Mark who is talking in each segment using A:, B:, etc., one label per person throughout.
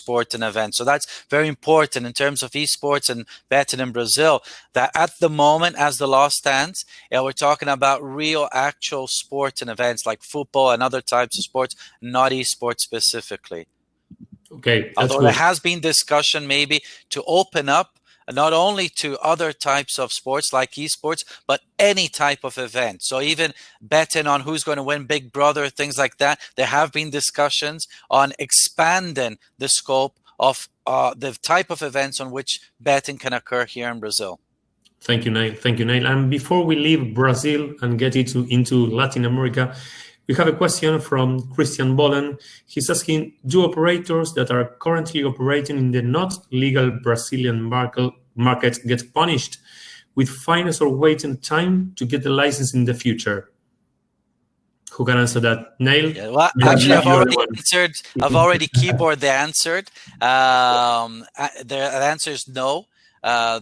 A: sporting event. So that's very important in terms of esports and betting in Brazil, that at the moment, as the law stands, we're talking about real, actual sporting events like football and other types of sports, not esports specifically.
B: Okay.
A: Although there has been discussion maybe to open up not only to other types of sports like esports, but any type of event. So even betting on who's going to win Big Brother, things like that. There have been discussions on expanding the scope of the type of events on which betting can occur here in Brazil.
B: Thank you, Neil. Thank you, Neil. And before we leave Brazil and get into Latin America, we have a question from Christian Bollen. He's asking, do operators that are currently operating in the not legal Brazilian market get punished with fines or waiting time to get the license in the future? Who can answer that? Neil?
A: Yeah, well, actually, I've already answered. I've already keyboard the answered. The answer is no.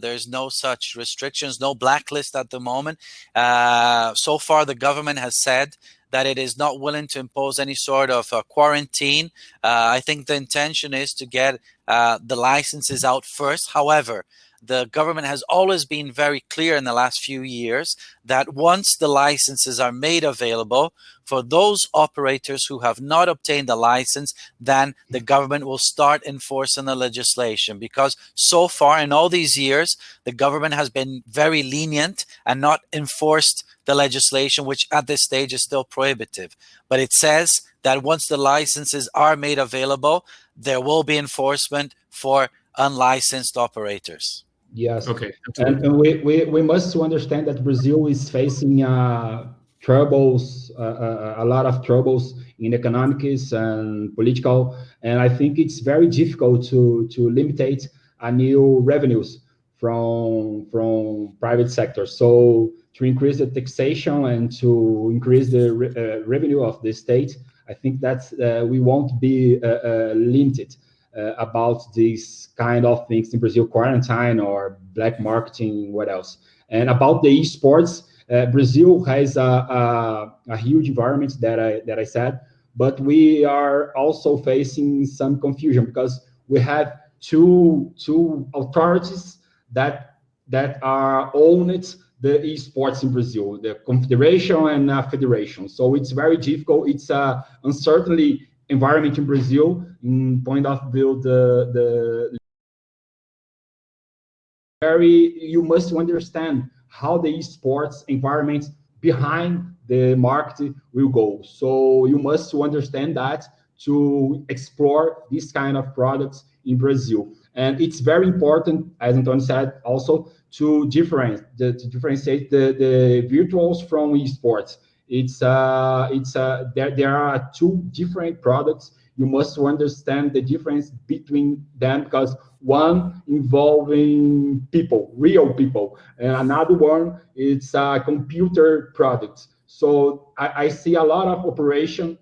A: There's no such restrictions, no blacklist at the moment. So far, the government has said that it is not willing to impose any sort of quarantine. I think the intention is to get the licenses out first. However, the government has always been very clear in the last few years that once the licenses are made available for those operators who have not obtained a license, then the government will start enforcing the legislation. Because so far in all these years, the government has been very lenient and not enforced the legislation, which at this stage is still prohibitive. But it says that once the licenses are made available, there will be enforcement for unlicensed operators.
C: Yes.
B: Okay.
C: And we must understand that Brazil is facing troubles, a lot of troubles in economics and political, and I think it's very difficult to limitate new revenues from private sector. So to increase the taxation and to increase the revenue of the state, I think that's we won't be limited about these kind of things in Brazil, quarantine or black marketing, what else. And about the esports, Brazil has a huge environment that I said, but we are also facing some confusion because we have two authorities that are owned the esports in Brazil, the confederation and federation. So it's very difficult. It's a uncertainly environment in Brazil in point of view you must understand how the esports environment behind the market will go. So you must understand that to explore this kind of products in Brazil. And it's very important, as Antonio said, also to differentiate the virtuals from esports. There are two different products. You must understand the difference between them because one involving people, real people, and another one is computer products. So I see a lot of operators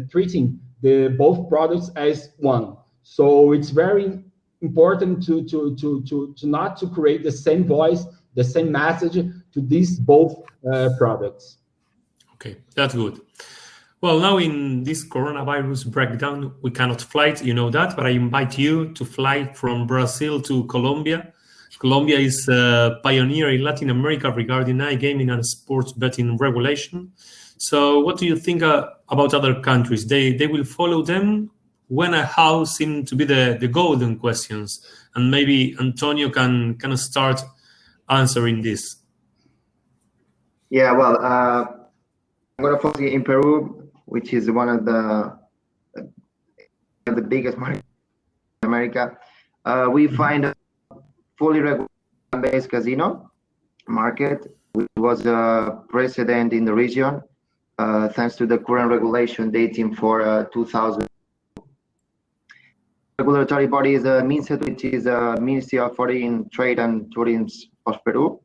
C: treating both products as one. So it's very important to not to create the same voice, the same message to these both products.
B: Okay, that's good. Well, now in this coronavirus breakdown, we cannot fly, you know that, but I invite you to fly from Brazil to Colombia. Colombia is a pioneer in Latin America regarding iGaming and sports betting regulation. So what do you think about other countries? They will follow them? When and how seem to be the golden questions? And maybe Antonio can start answering this.
D: Yeah, well, I'm going to focus in Peru, which is one of the biggest markets in America. We find a fully regulated casino market, which was a precedent in the region, thanks to the current regulation dating for 2000. Regulatory body is MINSET, which is a Ministry of Foreign Trade and Tourism of Peru.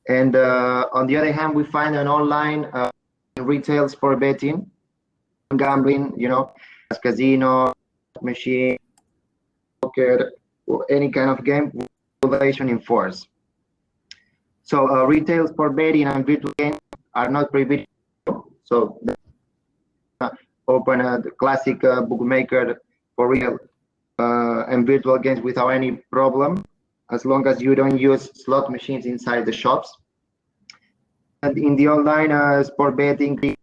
D: And on the other hand, we find an online retail sport betting, gambling, as casino, machine, poker, or any kind of game, regulation in force. So retail sport betting and virtual games are not prohibited. So open a classic bookmaker for real and virtual games without any problem, as long as you don't use slot machines inside the shops. And in the online sport betting,